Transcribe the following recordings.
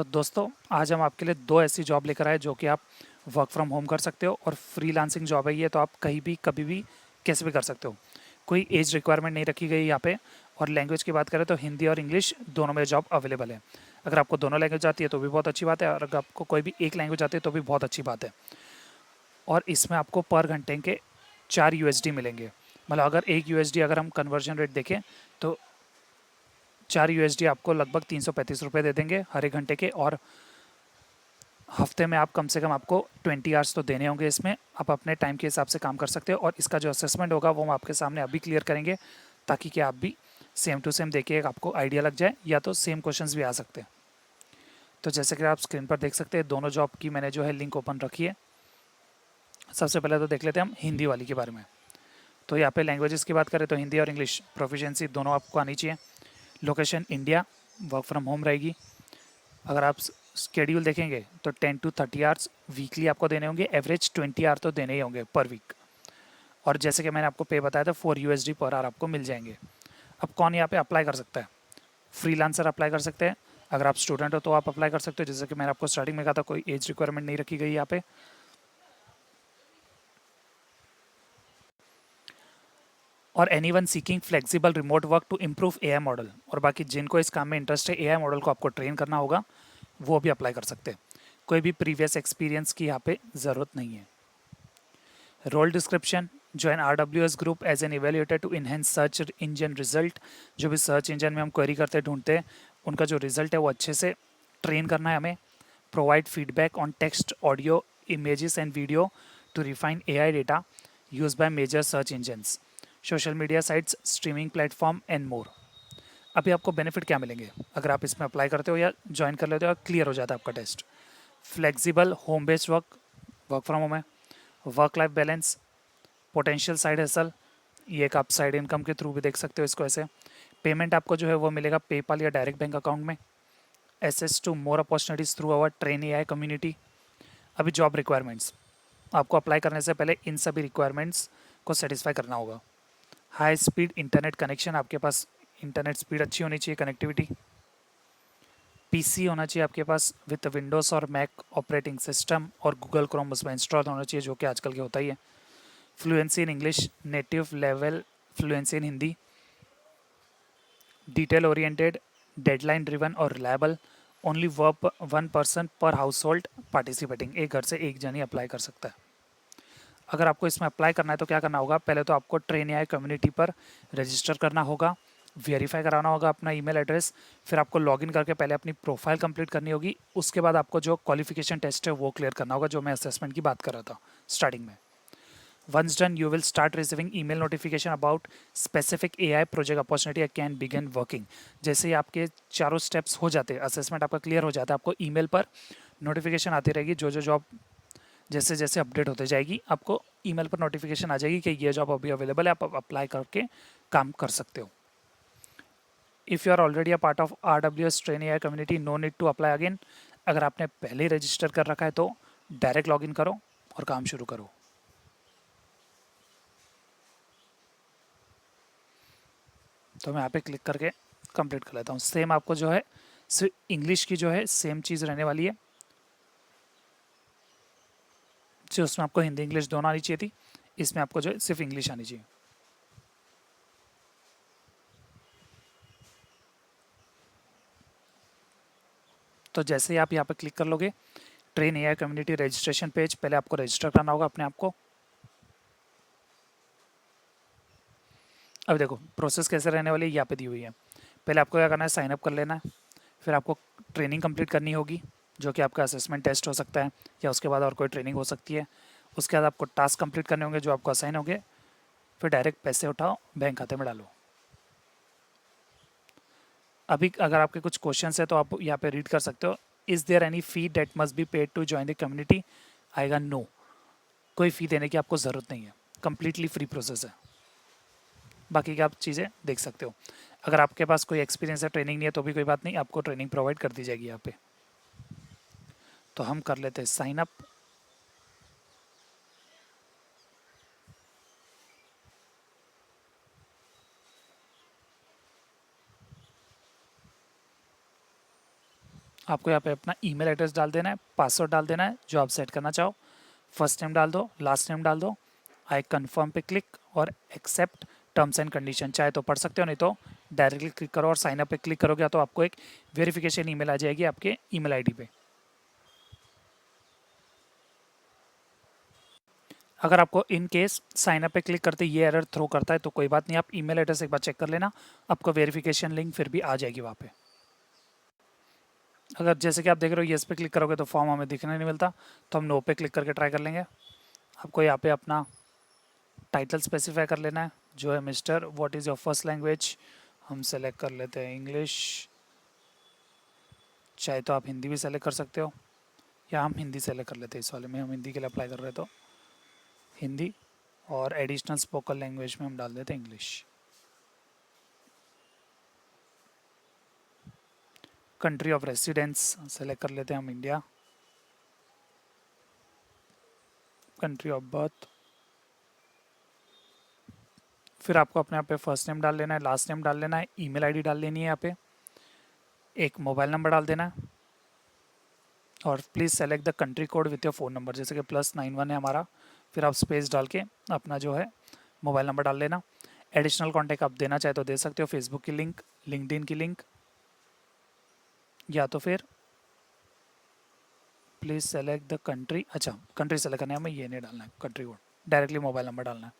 तो दोस्तों आज हम आपके लिए दो ऐसी जॉब लेकर आए जो कि आप वर्क फ्रॉम होम कर सकते हो और फ्रीलांसिंग जॉब है ये, तो आप कहीं भी कभी भी कैसे भी कर सकते हो। कोई एज रिक्वायरमेंट नहीं रखी गई यहाँ पे। और लैंग्वेज की बात करें तो हिंदी और इंग्लिश दोनों में जॉब अवेलेबल है। अगर आपको दोनों लैंग्वेज आती है तो भी बहुत अच्छी बात है, और अगर आपको कोई भी एक लैंग्वेज आती है तो भी बहुत अच्छी बात है। और इसमें आपको पर घंटे के 4 USD मिलेंगे। मतलब अगर 1 USD अगर हम कन्वर्जन रेट देखें तो 4 USD आपको लगभग 335 रुपये दे देंगे हर एक घंटे के। और हफ्ते में आप कम से कम आपको 20 आवर्स तो देने होंगे इसमें। आप अपने टाइम के हिसाब से काम कर सकते हो, और इसका जो असेसमेंट होगा वो हम आपके सामने अभी क्लियर करेंगे, ताकि कि आप भी सेम टू सेम देखिए, आपको आइडिया लग जाए, या तो सेम क्वेश्चंस भी आ सकते हैं। तो जैसे कि आप स्क्रीन पर देख सकते हैं दोनों जॉब की मैंने जो है लिंक ओपन रखी है। सबसे पहले तो देख लेते हैं हम हिंदी वाली के बारे में। तो यहाँ पे लैंग्वेजेस की बात करें तो हिंदी और इंग्लिश प्रोफिशिएंसी दोनों आपको आनी चाहिए। Location India, work from home रहेगी। अगर आप स्केड्यूल देखेंगे तो 10 to 30 आवर्स वीकली आपको देने होंगे। एवरेज 20 आवर तो देने ही होंगे पर वीक। और जैसे कि मैंने आपको पे बताया था 4 USD पर आवर आपको मिल जाएंगे। अब कौन यहाँ पे अप्लाई कर सकता है? फ्रीलांसर अप्लाई कर सकते हैं। अगर आप स्टूडेंट हो तो आप अप्लाई कर सकते हो, जैसे कि मैंने आपको स्टार्टिंग में कहा था, कोई एज रिक्वायरमेंट नहीं रखी गई यहाँ पे। और anyone seeking flexible remote work to improve AI model. और बाकी जिनको इस काम में इंटरेस्ट है, AI मॉडल को आपको ट्रेन करना होगा, वो भी अप्लाई कर सकते हैं। कोई भी प्रीवियस एक्सपीरियंस की यहाँ पे ज़रूरत नहीं है। Role description: join RWS group as an evaluator to enhance search engine result. जो भी सर्च इंजन में हम क्वेरी करते ढूंढते हैं, उनका जो रिजल्ट है वो अच्छे से ट्रेन करना है हमें। Provide feedback on text, audio, images and video to refine AI data use by major search engines, social media sites, streaming platform and more. अभी आपको बेनिफिट क्या मिलेंगे अगर आप इसमें अप्लाई करते हो या ज्वाइन कर लेते हो, क्लियर हो जाता है आपका test? Flexible home based work, work from home है। Work life balance, potential side hustle, ये एक आप साइड इनकम के थ्रू भी देख सकते हो इसको ऐसे। पेमेंट आपको जो है वो मिलेगा पेपाल या डायरेक्ट बैंक अकाउंट में। Access to more opportunities through our train AI community. अभी जॉब रिक्वायरमेंट्स, आपको अप्लाई करने से पहले इन सभी रिक्वायरमेंट्स को सेटिस्फाई करना होगा। हाई स्पीड इंटरनेट कनेक्शन, आपके पास इंटरनेट स्पीड अच्छी होनी चाहिए, कनेक्टिविटी। PC होना चाहिए आपके पास विद विंडोज़ और मैक ऑपरेटिंग सिस्टम, और गूगल क्रोम उसमें इंस्टॉल होना चाहिए, जो कि आजकल के होता ही है। Fluency in English, native level fluency in Hindi. Detail oriented, deadline driven और रिलायबल। ओनली वन पर्सन पर हाउस होल्ड पार्टिसिपेटिंग, एक घर से एक जन ही अप्लाई कर सकता है। अगर आपको इसमें अप्लाई करना है तो क्या करना होगा? पहले तो आपको ट्रेन AI कम्युनिटी पर रजिस्टर करना होगा, वेरीफाई कराना होगा अपना ईमेल एड्रेस। फिर आपको लॉगिन करके पहले अपनी प्रोफाइल कंप्लीट करनी होगी। उसके बाद आपको जो क्वालिफिकेशन टेस्ट है वो क्लियर करना होगा, जो मैं असेसमेंट की बात कर रहा था स्टार्टिंग में। Once done, you will start receiving email notification about specific AI project opportunity and can begin working। जैसे ही आपके चारों स्टेप्स हो जाते हैं, असेसमेंट आपका क्लियर हो जाता है, आपको ईमेल पर नोटिफिकेशन आती रहेगी। जो जो जॉब जैसे जैसे अपडेट होते जाएगी, आपको ईमेल पर नोटिफिकेशन आ जाएगी कि ये जॉब अभी अवेलेबल है, आप अप्लाई करके काम कर सकते हो। If you are already a part of RWS train AI community, no need to apply again. अगर आपने पहले ही रजिस्टर कर रखा है तो डायरेक्ट लॉगिन करो और काम शुरू करो। तो मैं यहाँ पे क्लिक करके कंप्लीट कर लेता हूँ। सेम आपको जो है सिर्फ इंग्लिश की जो है सेम चीज़ रहने वाली है, जो उसमें आपको हिंदी इंग्लिश दोनों आनी चाहिए थी, इसमें आपको जो है सिर्फ इंग्लिश आनी चाहिए। तो जैसे ही आप यहाँ पे क्लिक कर लोगे, train AI community registration page, पहले आपको रजिस्टर करना होगा अपने आप को। अब देखो प्रोसेस कैसे रहने वाली है, यहाँ पे दी हुई है। पहले आपको क्या करना है? साइन अप कर लेना है। फिर आपको ट्रेनिंग कंप्लीट करनी होगी, जो कि आपका असेसमेंट टेस्ट हो सकता है, या उसके बाद और कोई ट्रेनिंग हो सकती है। उसके बाद आपको टास्क कंप्लीट करने होंगे जो आपको असाइन होंगे। फिर डायरेक्ट पैसे उठाओ, बैंक खाते में डालो। अभी अगर आपके कुछ क्वेश्चन है तो आप यहाँ पे रीड कर सकते हो। Is there any fee that must be paid to join the community? आएगा नो, कोई फ़ी देने की आपको ज़रूरत नहीं है, कम्प्लीटली फ्री प्रोसेस है। बाकी की आप चीज़ें देख सकते हो। अगर आपके पास कोई एक्सपीरियंस है, ट्रेनिंग नहीं है, तो भी कोई बात नहीं, आपको ट्रेनिंग प्रोवाइड कर दी जाएगी यहाँ पे। तो हम कर लेते हैं साइन अप। आपको यहाँ पे अपना ईमेल एड्रेस डाल देना है, पासवर्ड डाल देना है जो आप सेट करना चाहो, फर्स्ट नेम डाल दो, लास्ट नेम डाल दो, आई कन्फर्म पे क्लिक और एक्सेप्ट टर्म्स एंड कंडीशन, चाहे तो पढ़ सकते हो, नहीं तो डायरेक्टली क्लिक करो और साइन अप पे क्लिक करोगे तो आपको एक वेरिफिकेशन ईमेल आ जाएगी आपके ईमेल आईडी पे। अगर आपको इन केस साइन अप पे क्लिक करते ये एरर थ्रो करता है तो कोई बात नहीं, आप ईमेल एड्रेस एक बार चेक कर लेना, आपको वेरिफिकेशन लिंक फिर भी आ जाएगी वहाँ पे। अगर जैसे कि आप देख रहे हो येस पे क्लिक करोगे तो फॉर्म हमें दिखने नहीं मिलता, तो हम नो पे क्लिक करके ट्राई कर लेंगे। आपको यहाँ पे अपना टाइटल स्पेसिफाई कर लेना है जो है mister what is your first language, हम सेलेक्ट कर लेते हैं इंग्लिश, चाहे तो आप हिंदी भी सेलेक्ट कर सकते हो या हम हिंदी सेलेक्ट कर लेते हैं, इस वाले में हम हिंदी के लिए अप्लाई कर रहे हैं तो हिंदी, और एडिशनल स्पोकन लैंग्वेज में हम डाल देते हैं English. Country of residence select कर लेते हैं हम इंडिया, कंट्री ऑफ बर्थ, फिर आपको अपने यहाँ पे फर्स्ट नेम डाल लेना है, लास्ट नेम डाल लेना है, ईमेल आईडी डाल लेनी है, यहाँ पे एक मोबाइल नंबर डाल देना है और please select the country code with your phone number, जैसे कि +91 है हमारा, फिर आप स्पेस डाल के अपना जो है मोबाइल नंबर डाल लेना। एडिशनल कॉन्टैक्ट आप देना चाहे तो दे सकते हो, फेसबुक की लिंक, लिंक्डइन की लिंक, या तो फिर प्लीज़ सेलेक्ट द कंट्री, अच्छा कंट्री सेलेक्ट करना है हमें, ये नहीं डालना है country code, directly mobile number डालना है।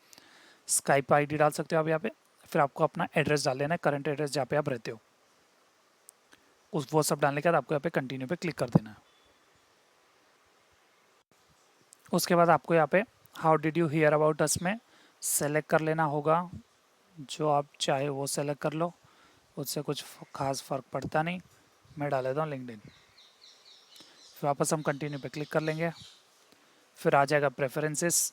स्काइप आईडी डाल सकते हो आप यहाँ पे, फिर आपको अपना एड्रेस डाल लेना है, करंट एड्रेस जहाँ पे आप रहते हो, उस वो सब डालने के बाद आपको यहाँ पे कंटिन्यू पे क्लिक कर देना है। उसके बाद आपको यहाँ पे how did you here about us में सेलेक्ट कर लेना होगा, जो आप चाहे वो सेलेक्ट कर लो, उससे कुछ खास फ़र्क पड़ता नहीं, मैं डाल देता हूँ लिंक्डइन, फिर वापस हम कंटिन्यू पे क्लिक कर लेंगे, फिर आ जाएगा प्रेफरेंसेस,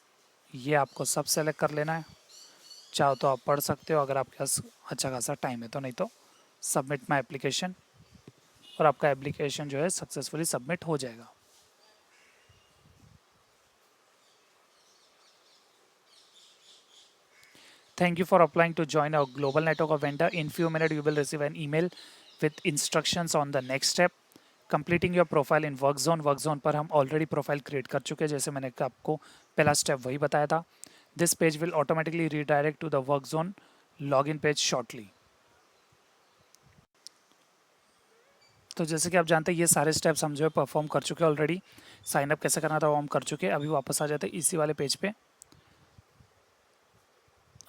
ये आपको सब सेलेक्ट कर लेना है, चाहो तो आप पढ़ सकते हो अगर आपके पास अच्छा खासा टाइम है तो, नहीं तो सबमिट माई एप्लीकेशन, और आपका एप्लीकेशन जो है सक्सेसफुली सबमिट हो जाएगा। Thank you for applying to join our global network of vendor. In few minutes, you will receive an email with instructions on the next step. Completing your profile in WorkZone. WorkZone पर हम already profile create कर चुके हैं, जैसे मैंने आपको पहला step वही बताया था। This page will automatically redirect to the WorkZone login page shortly. तो जैसे कि आप जानते हैं ये सारे स्टेप्स हम जो है परफॉर्म कर चुके हैं ऑलरेडी। साइन अप कैसे करना था वो हम कर चुके हैं। अभी वापस आ जाते हैं इसी वाले पेज पे।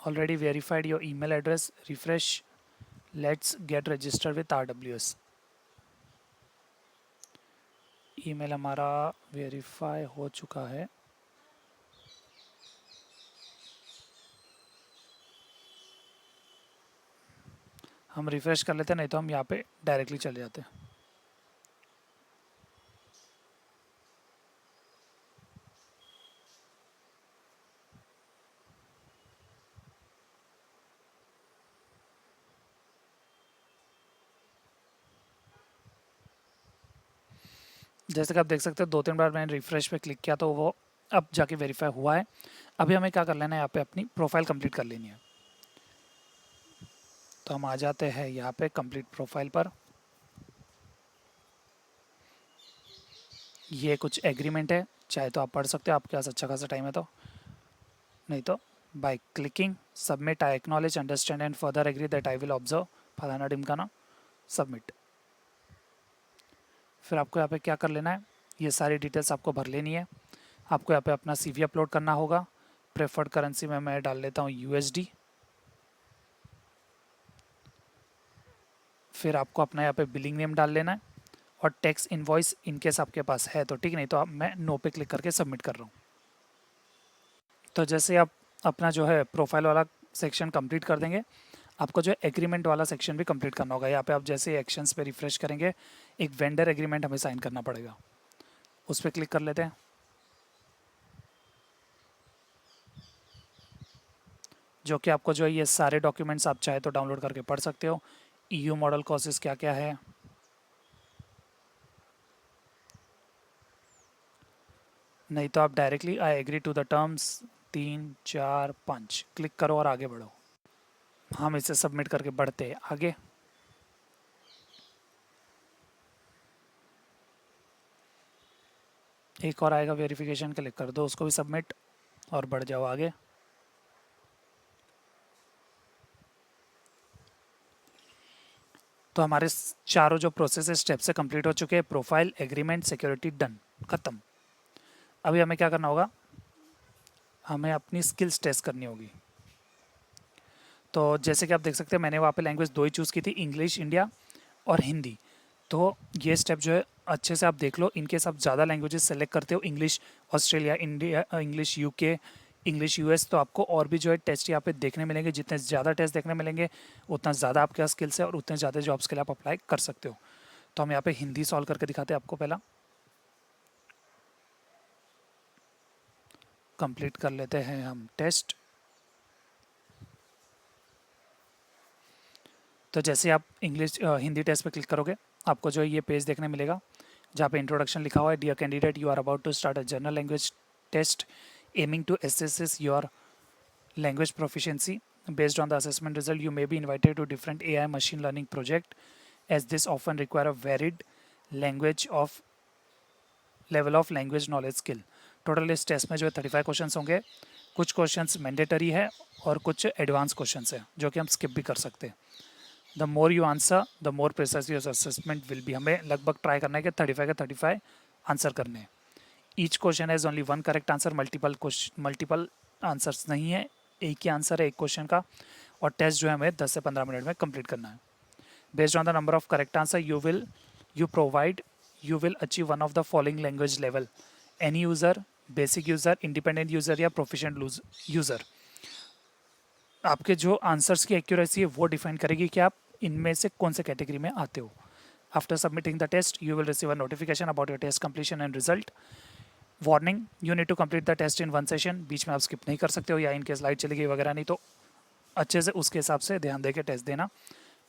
Already verified your email address, refresh, let's get registered with RWS। Email हमारा वेरीफाई हो चुका है। हम रिफ्रेश कर लेते हैं, नहीं तो हम यहाँ पे डायरेक्टली चले जाते हैं। जैसे कि आप देख सकते हो 2-3 बार मैंने रिफ्रेश पे क्लिक किया तो वो अब जाके वेरीफाई हुआ है। अभी हमें क्या कर लेना है, यहाँ पे अपनी प्रोफाइल कंप्लीट कर लेनी है। तो हम आ जाते हैं यहाँ पे कंप्लीट प्रोफाइल पर। ये कुछ एग्रीमेंट है, चाहे तो आप पढ़ सकते हो, आपके पास अच्छा खासा टाइम है तो, नहीं तो by clicking submit I acknowledge understand and further agree that I will observe फलाना ढिमकाना, सबमिट। फिर आपको यहाँ पे क्या कर लेना है, ये सारी डिटेल्स आपको भर लेनी है। आपको यहाँ पे अपना CV अपलोड करना होगा। प्रेफर्ड करेंसी में मैं डाल लेता हूँ USD। फिर आपको अपना यहाँ पे बिलिंग नेम डाल लेना है और टैक्स इनवॉइस इनकेस आपके पास है तो ठीक, नहीं तो आप मैं नो पे क्लिक करके सबमिट कर रहा हूँ। तो जैसे आप अपना जो है प्रोफाइल वाला सेक्शन कंप्लीट कर देंगे, आपको जो एग्रीमेंट वाला सेक्शन भी कंप्लीट करना होगा। यहाँ पे आप जैसे एक्शंस पे रिफ्रेश करेंगे, एक वेंडर एग्रीमेंट हमें साइन करना पड़ेगा, उस पर क्लिक कर लेते हैं। जो कि आपको जो है ये सारे डॉक्यूमेंट्स आप चाहे तो डाउनलोड करके पढ़ सकते हो। EU मॉडल कोर्सेज क्या क्या है, नहीं तो आप directly I agree to the terms 3 4 5 click करो और आगे बढ़ो। हम इसे सबमिट करके बढ़ते हैं आगे। एक और आएगा वेरिफिकेशन, क्लिक कर दो उसको भी सबमिट और बढ़ जाओ आगे। तो हमारे चारों जो प्रोसेस स्टेप से कंप्लीट हो चुके हैं, प्रोफाइल, एग्रीमेंट, सिक्योरिटी, डन, खत्म। अभी हमें क्या करना होगा, हमें अपनी स्किल्स टेस्ट करनी होगी। तो जैसे कि आप देख सकते हैं मैंने वहाँ पे लैंग्वेज दो ही चूज़ की थी, इंग्लिश इंडिया और हिंदी। तो ये स्टेप जो है अच्छे से आप देख लो, इनकेस आप ज़्यादा लैंग्वेजेस सेलेक्ट करते हो, English Australia, India, English UK, English US, तो आपको और भी जो है टेस्ट यहाँ पे देखने मिलेंगे। जितने ज़्यादा टेस्ट देखने मिलेंगे उतना ज़्यादा आपके पास स्किल्स है और उतने ज़्यादा जॉब्स के लिए आप अप्लाई कर सकते हो। तो हम यहाँ पे हिंदी सॉल्व करके दिखाते हैं आपको। पहला कंप्लीट कर लेते हैं हम टेस्ट। तो जैसे आप इंग्लिश हिंदी टेस्ट पे क्लिक करोगे आपको जो है ये पेज देखने मिलेगा जहाँ पे इंट्रोडक्शन लिखा हुआ है, dear candidate you are about to start a general language test aiming to assess your language proficiency. Based on the assessment result, you may be invited to different AI machine learning project, as this often require a varied language of level of language knowledge skill. Total इस test में जो है 35 questions होंगे। कुछ questions mandatory है और कुछ advance questions है जो कि हम स्किप भी कर सकते हैं। The more you answer the more precise your assessment will be. हमें लगभग ट्राई करना है कि 35 के 35 आंसर करने हैं। Each question has only one correct answer, multiple answers नहीं है, एक ही आंसर है एक क्वेश्चन का। और टेस्ट जो है हमें 10 से 15 मिनट में कंप्लीट करना है। Based on the number of correct answer you will achieve one of the following language level, any user, basic user, independent user या प्रोफिशिएंट यूज़र। आपके जो आंसर्स की एक्यूरेसी है वो डिफाइन करेगी कि आप इनमें से कौन से कैटेगरी में आते हो। After submitting the test you will receive a notification about your test completion and result. Warning, you need to complete the test in one session. बीच में आप स्किप नहीं कर सकते हो, या इनके स्लाइड चली गई वगैरह नहीं तो अच्छे से उसके हिसाब से ध्यान देकर टेस्ट देना।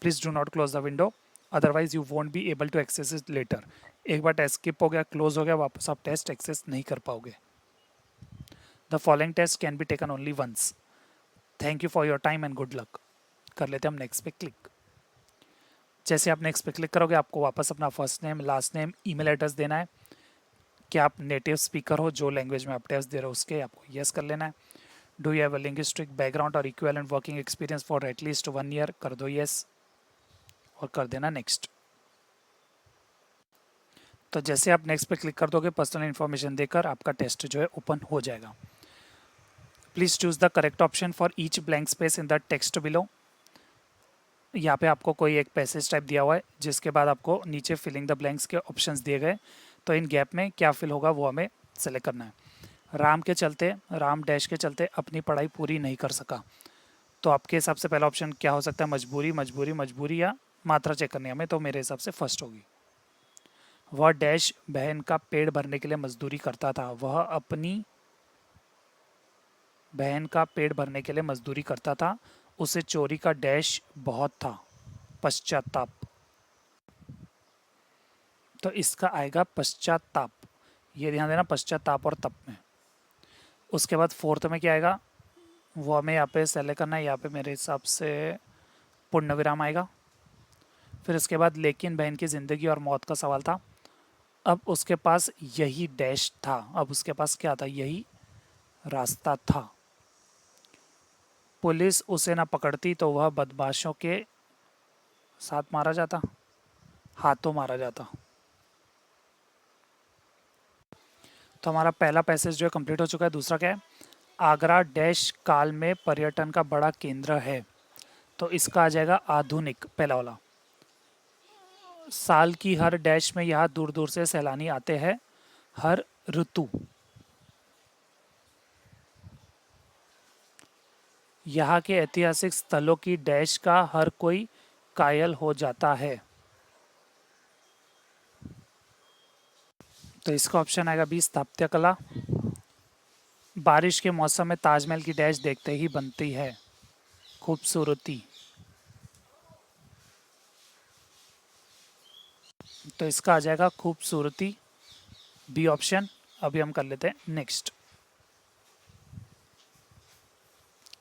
Please do not close the window, otherwise you won't be able to access it later. एक बार टेस्ट स्किप हो गया, क्लोज हो गया, वापस आप टेस्ट एक्सेस नहीं कर पाओगे। The following test can be taken only once. Thank you for your time and good luck. कर लेते हैं हम नेक्स्ट पे क्लिक। जैसे आप नेक्स्ट पे क्लिक करोगे आपको वापस अपना first name, last name, email address देना है कि आप नेटिव स्पीकर हो, जो लैंग्वेज में आप टेस्ट दे रहे हो उसके आपको यस कर लेना है। Do you have a linguistic background और equivalent working experience for at least 1 year, कर दो यस और कर देना नेक्स्ट। तो जैसे आप नेक्स्ट पे क्लिक कर दोगे पर्सनल इन्फॉर्मेशन देकर आपका टेस्ट जो है ओपन हो जाएगा। Please choose the correct option for each blank space in the text below. यहाँ पे आपको कोई एक पैसेज टाइप दिया हुआ है जिसके बाद आपको नीचे फिलिंग द ब्लैंक्स के ऑप्शंस दिए गए, तो इन गैप में क्या फिल होगा वो हमें सेलेक्ट करना है। राम डैश के चलते अपनी पढ़ाई पूरी नहीं कर सका, तो आपके हिसाब से पहला ऑप्शन क्या हो सकता है, मजबूरी या मात्रा चेक करनी है हमें, तो मेरे हिसाब से फर्स्ट होगी। वह डैश बहन का पेट भरने के लिए मजदूरी करता था, वह अपनी बहन का पेट भरने के लिए मजदूरी करता था, उसे चोरी का डैश बहुत था, पश्चाताप। तो इसका आएगा पश्चाताप, ये ध्यान देना, पश्चाताप और तप में। उसके बाद फोर्थ में क्या आएगा वो हमें यहाँ पे सेलेक्ट करना है, यहाँ पे मेरे हिसाब से पूर्ण विराम आएगा। फिर इसके बाद लेकिन बहन की ज़िंदगी और मौत का सवाल था, अब उसके पास यही डैश था, अब उसके पास क्या था, यही रास्ता था। पुलिस उसे ना पकड़ती तो वह बदमाशों के साथ मारा जाता, हाथों मारा जाता। तो हमारा पहला पैसेज जो है कंप्लीट हो चुका है। दूसरा क्या है, आगरा डैश काल में पर्यटन का बड़ा केंद्र है, तो इसका आ जाएगा आधुनिक, पहला वाला। साल की हर डैश में यहाँ दूर दूर से सैलानी आते हैं, हर ऋतु। यहाँ के ऐतिहासिक स्थलों की डैश का हर कोई कायल हो जाता है, तो इसका ऑप्शन आएगा बी, स्थापत्य कला। बारिश के मौसम में ताजमहल की डैश देखते ही बनती है, खूबसूरती। तो इसका आ जाएगा खूबसूरती, बी ऑप्शन। अभी हम कर लेते हैं नेक्स्ट।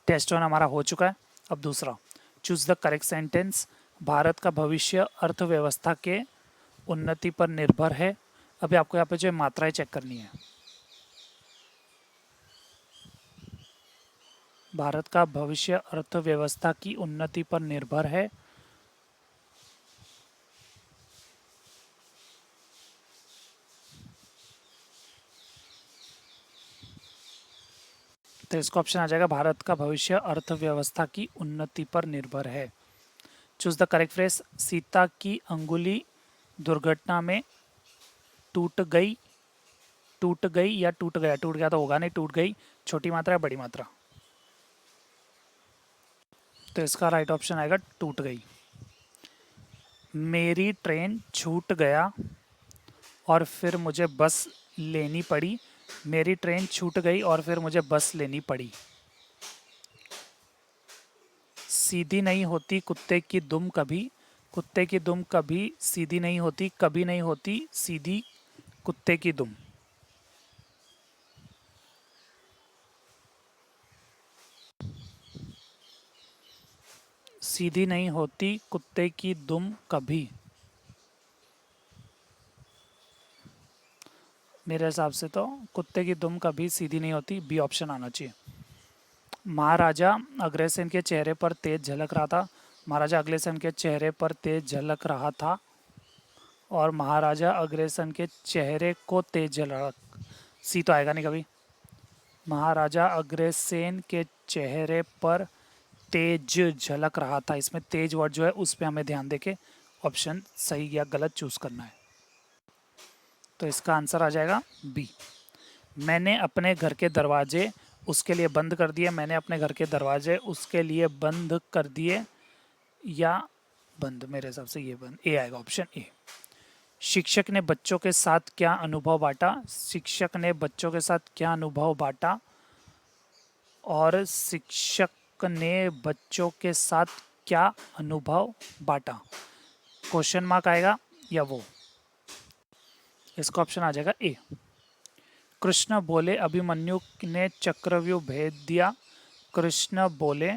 टेस्ट वन हमारा हो चुका है। अब दूसरा, choose the correct sentence. Bharat का भविष्य अर्थव्यवस्था के उन्नति पर निर्भर है, अभी आपको यहाँ पे जो मात्राएं चेक करनी है। भारत का भविष्य अर्थव्यवस्था की उन्नति पर निर्भर है। तो इसका ऑप्शन आ जाएगा भारत का भविष्य अर्थव्यवस्था की उन्नति पर निर्भर है। Choose the correct phrase. Sita की अंगुली दुर्घटना में टूट गई, टूट गई या टूट गया, टूट गया तो होगा नहीं, टूट गई छोटी मात्रा या बड़ी मात्रा? तो इसका राइट ऑप्शन आएगा टूट गई। मेरी ट्रेन छूट गया और फिर मुझे बस लेनी पड़ी। मेरी ट्रेन छूट गई और फिर मुझे बस लेनी पड़ी। सीधी नहीं होती कुत्ते की दुम कभी, कुत्ते की दुम कभी सीधी नहीं होती, कभी नहीं होती सीधी कुत्ते की दुम। सीधी नहीं होती कुत्ते की दुम कभी, मेरे हिसाब से तो कुत्ते की दुम कभी सीधी नहीं होती, बी ऑप्शन आना चाहिए। महाराजा अग्रसेन के चेहरे पर तेज झलक रहा था। महाराजा अग्रसेन के चेहरे पर तेज झलक रहा था और महाराजा अग्रसेन के चेहरे को तेज झलक, सी तो आएगा नहीं कभी। महाराजा अग्रसेन के चेहरे पर तेज झलक रहा था, इसमें तेज वर्ड जो है उस पर हमें ध्यान देके ऑप्शन सही या गलत चूज करना है। तो इसका आंसर आ जाएगा बी। मैंने अपने घर के दरवाजे उसके लिए बंद कर दिए, मैंने अपने घर के दरवाजे उसके लिए बंद कर दिए या बंद, मेरे हिसाब से ये बंद, ए आएगा ऑप्शन ए। शिक्षक ने बच्चों के साथ क्या अनुभव बांटा, शिक्षक ने बच्चों के साथ क्या अनुभव बांटा और शिक्षक ने बच्चों के साथ क्या अनुभव बांटा, क्वेश्चन मार्क आएगा या वो? इसका ऑप्शन आ जाएगा ए। कृष्ण बोले अभिमन्यु ने चक्रव्यूह भेद दिया, कृष्ण बोले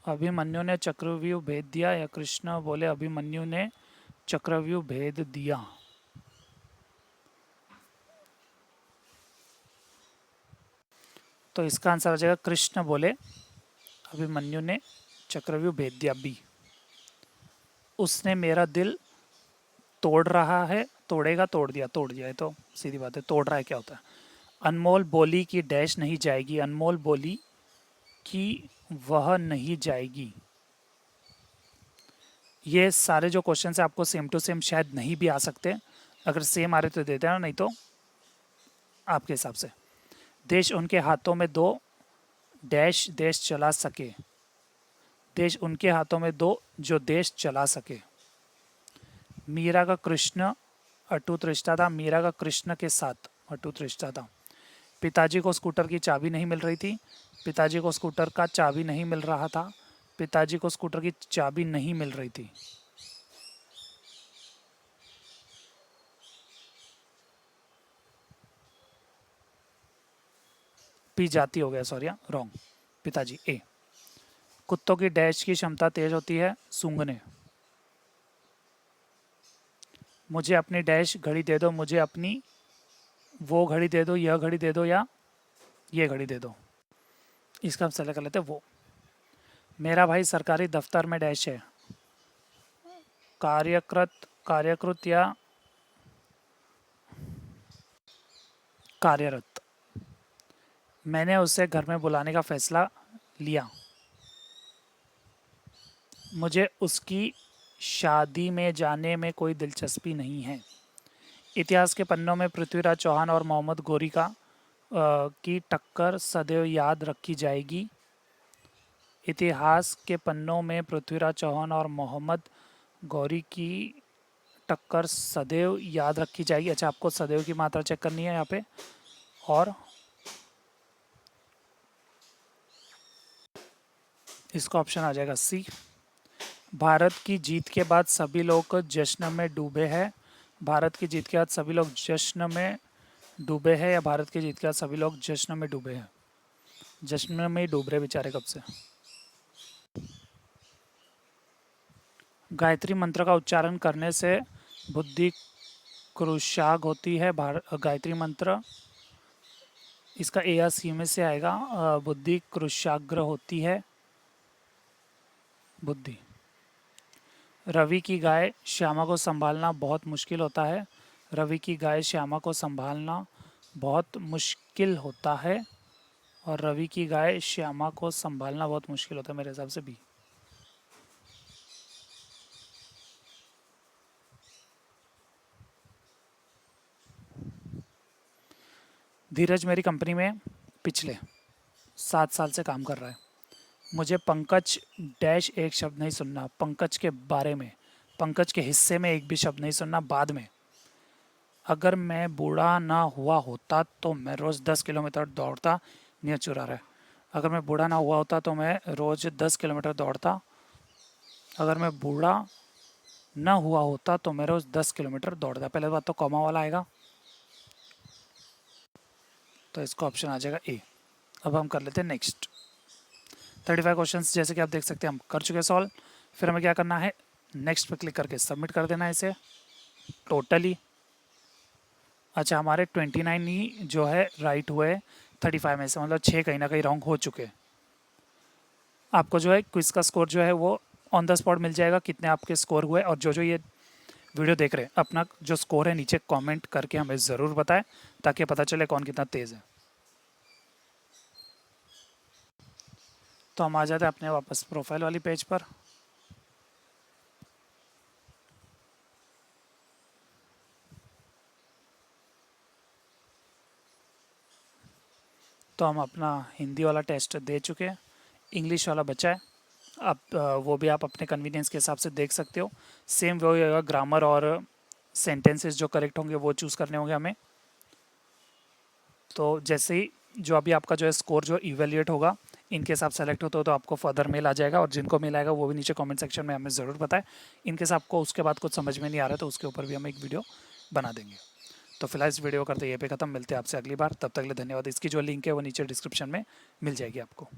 अभिमन्यु ने चक्रव्यूह भेद दिया या कृष्ण बोले अभिमन्यु ने चक्रव्यूह भेद दिया? तो इसका आंसर आ जाएगा कृष्ण बोले अभिमन्यु ने चक्रव्यूह भेद दिया, बी। उसने मेरा दिल तोड़ रहा है, तोड़ेगा, तोड़ दिया, तोड़ दिया है तो सीधी बात है, तोड़ रहा है क्या होता है? अनमोल बोली कि डैश नहीं जाएगी, अनमोल बोली कि वह नहीं जाएगी। ये सारे जो क्वेश्चन है आपको सेम टू सेम शायद नहीं भी आ सकते, अगर सेम आ रहे तो देते हैं, नहीं तो आपके हिसाब से। देश उनके हाथों में दो, डैश देश चला सके, देश उनके हाथों में दो जो देश चला सके। मीरा का कृष्ण अटूट रिश्ता था, मीरा का कृष्ण के साथ अटूट रिश्ता था। पिताजी को स्कूटर की चाबी नहीं मिल रही थी, पिताजी को स्कूटर का चाबी नहीं मिल रहा था, पिताजी को स्कूटर की चाबी नहीं मिल रही थी। पी जाती हो गया, सॉरी रॉन्ग, पिताजी ए। कुत्तों की डैश की क्षमता तेज होती है, सूंघने। मुझे अपनी डैश घड़ी दे दो, मुझे अपनी वो घड़ी दे दो, यह घड़ी दे दो या ये घड़ी दे दो, इसका हम सेलेक्ट कर लेते हैं वो। मेरा भाई सरकारी दफ्तर में डैश है, कार्यकृत, कार्यकृत या कार्यरत। मैंने उसे घर में बुलाने का फैसला लिया, मुझे उसकी शादी में जाने में कोई दिलचस्पी नहीं है। इतिहास के पन्नों में पृथ्वीराज चौहान और मोहम्मद गौरी की टक्कर सदैव याद रखी जाएगी। इतिहास के पन्नों में पृथ्वीराज चौहान और मोहम्मद गौरी की टक्कर सदैव याद रखी जाएगी। अच्छा, आपको सदैव की मात्रा चेक करनी है यहाँ पे, और इसका ऑप्शन आ जाएगा सी। भारत की जीत के बाद सभी लोग जश्न में डूबे हैं, भारत की जीत के बाद सभी लोग जश्न में डूबे हैं या भारत की जीत के बाद सभी लोग जश्न में डूबे हैं? जश्न में ही डूब रहे बेचारे कब से। गायत्री मंत्र का उच्चारण करने से बुद्धि क्रुशाग होती है गायत्री मंत्र, इसका ए या सी में से आएगा। बुद्धि क्रुशाग्र होती है बुद्धि। रवि की गाय श्यामा को संभालना बहुत मुश्किल होता है। रवि की गाय श्यामा को संभालना बहुत मुश्किल होता है, और रवि की गाय श्यामा को संभालना बहुत मुश्किल होता है, मेरे हिसाब से बी। धीरज मेरी कंपनी में पिछले 7 साल से काम कर रहा है। मुझे पंकज डैश एक शब्द नहीं सुनना, पंकज के बारे में, पंकज के हिस्से में एक भी शब्द नहीं सुनना बाद में। अगर मैं बूढ़ा ना हुआ होता तो मैं रोज़ 10 किलोमीटर दौड़ता। नियत चुरा रहा है। अगर मैं बूढ़ा ना हुआ होता तो मैं रोज़ 10 किलोमीटर दौड़ता। अगर मैं बूढ़ा ना हुआ होता तो मैं रोज़ 10 किलोमीटर दौड़ता। पहले बात तो कॉमा वाला आएगा, तो इसका ऑप्शन आ जाएगा ए। अब हम कर लेते हैं नेक्स्ट 35 क्वेश्चंस। जैसे कि आप देख सकते हैं हम कर चुके सॉल्व। फिर हमें क्या करना है, नेक्स्ट पे क्लिक करके सबमिट कर देना है इसे टोटली। अच्छा, हमारे 29 ही जो है राइट हुए 35 में से, मतलब 6 कहीं ना कहीं रॉन्ग हो चुके। आपको जो है क्विज का स्कोर जो है वो ऑन द स्पॉट मिल जाएगा, कितने आपके स्कोर हुए। और जो ये वीडियो देख रहे हैं अपना जो स्कोर है नीचे कमेंट करके हमें ज़रूर बताएं, ताकि पता चले कौन कितना तेज़ है। तो हम आ जाते हैं अपने वापस प्रोफाइल वाली पेज पर। तो हम अपना हिंदी वाला टेस्ट दे चुके हैं, इंग्लिश वाला बचा है। अब वो भी आप अपने कन्वीनियंस के हिसाब से देख सकते हो। सेम वो होगा, ग्रामर और सेंटेंसेस जो करेक्ट होंगे वो चूज़ करने होंगे हमें। तो जैसे ही जो अभी आपका जो है स्कोर जो इवेल्युएट होगा, इनके हिसाब सेलेक्ट होते हो तो आपको फर्दर मेल आ जाएगा, और जिनको मेल आएगा वो भी नीचे कमेंट सेक्शन में हमें ज़रूर बताएं। इनकेस आपको उसके बाद कुछ समझ में नहीं आ रहा तो उसके ऊपर भी हम एक वीडियो बना देंगे। तो फिलहाल इस वीडियो करते ये पे ख़त्म, मिलते हैं आपसे अगली बार। तब तक के लिए धन्यवाद। इसकी जो लिंक है वो नीचे डिस्क्रिप्शन में मिल जाएगी आपको।